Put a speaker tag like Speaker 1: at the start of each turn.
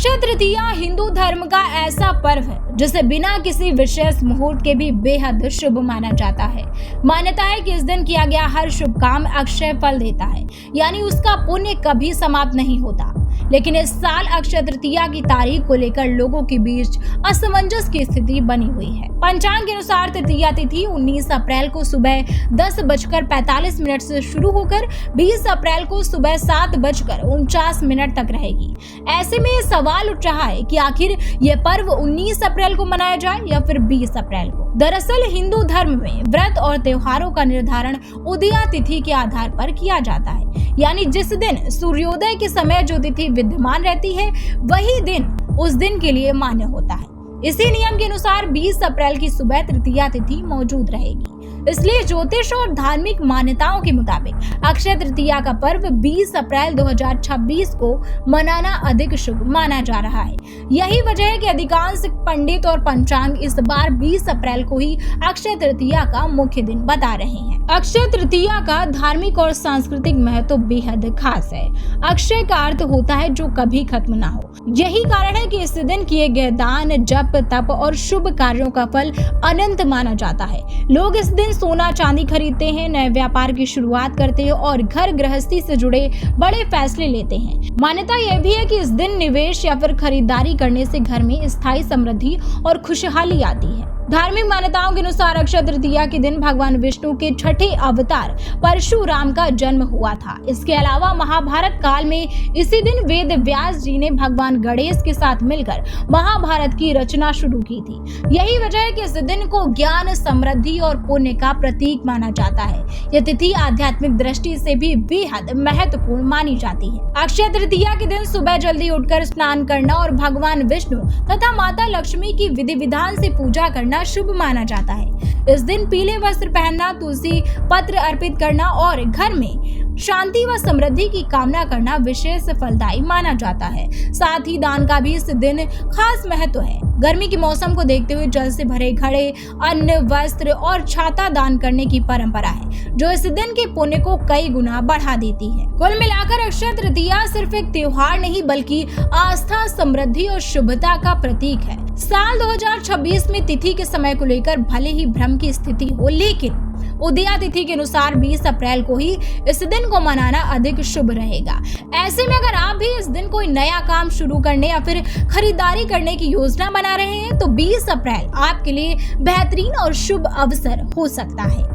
Speaker 1: अक्षय तृतीया हिंदू धर्म का ऐसा पर्व है जिसे बिना किसी विशेष मुहूर्त के भी बेहद शुभ माना जाता है। मान्यता है कि इस दिन किया गया हर शुभ काम अक्षय फल देता है, यानी उसका पुण्य कभी समाप्त नहीं होता। लेकिन इस साल अक्षय तृतीया की तारीख को लेकर लोगों के बीच असमंजस की स्थिति बनी हुई है। पंचांग के अनुसार तृतीया तिथि 19 अप्रैल को सुबह 10:45 से शुरू होकर 20 अप्रैल को सुबह 7:49 तक रहेगी। ऐसे में ये सवाल उठ रहा है कि आखिर ये पर्व 19 अप्रैल को मनाया जाए या फिर 20 अप्रैल को। दरअसल हिंदू धर्म में व्रत और त्योहारों का निर्धारण उदया तिथि के आधार पर किया जाता है, यानी जिस दिन सूर्योदय के समय जो तिथि विद्यमान रहती है वही दिन उस दिन के लिए मान्य होता है। इसी नियम के अनुसार 20 अप्रैल की सुबह तृतीया तिथि मौजूद रहेगी। इसलिए ज्योतिष और धार्मिक मान्यताओं के मुताबिक अक्षय तृतीया का पर्व 20 अप्रैल 2026 को मनाना अधिक शुभ माना जा रहा है। यही वजह है कि अधिकांश पंडित और पंचांग इस बार 20 अप्रैल को ही अक्षय तृतीया का मुख्य दिन बता रहे हैं। अक्षय तृतीया का धार्मिक और सांस्कृतिक महत्व बेहद खास है। अक्षय का अर्थ होता है जो कभी खत्म ना हो। यही कारण है कि इस दिन किए गए दान, जप, तप और शुभ कार्यों का फल अनंत माना जाता है। लोग इस दिन सोना चांदी खरीदते हैं, नए व्यापार की शुरुआत करते हैं और घर गृहस्थी से जुड़े बड़े फैसले लेते हैं। मान्यता यह भी है कि इस दिन निवेश या फिर खरीदारी करने से घर में स्थायी समृद्धि और खुशहाली आती है। धार्मिक मान्यताओं के अनुसार अक्षय तृतीया के दिन भगवान विष्णु के छठे अवतार परशुराम का जन्म हुआ था। इसके अलावा महाभारत काल में इसी दिन वेद व्यास जी ने भगवान गणेश के साथ मिलकर महाभारत की रचना शुरू की थी। यही वजह है कि इस दिन को ज्ञान, समृद्धि और पुण्य का प्रतीक माना जाता है। यह तिथि आध्यात्मिक दृष्टि से भी बेहद महत्वपूर्ण मानी जाती है। अक्षय तृतीया के दिन सुबह जल्दी उठकर स्नान करना और भगवान विष्णु तथा माता लक्ष्मी की विधि विधान से पूजा करना शुभ माना जाता है। इस दिन पीले वस्त्र पहनना, तुलसी पत्र अर्पित करना और घर में शांति व समृद्धि की कामना करना विशेष फलदायी माना जाता है। साथ ही दान का भी इस दिन खास महत्व है। गर्मी के मौसम को देखते हुए जल से भरे घड़े, अन्न, वस्त्र और छाता दान करने की परंपरा है, जो इस दिन के पुण्य को कई गुना बढ़ा देती है। कुल मिलाकर अक्षय तृतीया सिर्फ एक त्योहार नहीं बल्कि आस्था, समृद्धि और शुभता का प्रतीक है। साल 2026 में तिथि के समय को लेकर भले ही भ्रम की स्थिति हो, लेकिन उदया तिथि के अनुसार 20 अप्रैल को ही इस दिन को मनाना अधिक शुभ रहेगा। ऐसे में अगर आप भी इस दिन कोई नया काम शुरू करने या फिर खरीदारी करने की योजना बना रहे हैं तो 20 अप्रैल आपके लिए बेहतरीन और शुभ अवसर हो सकता है।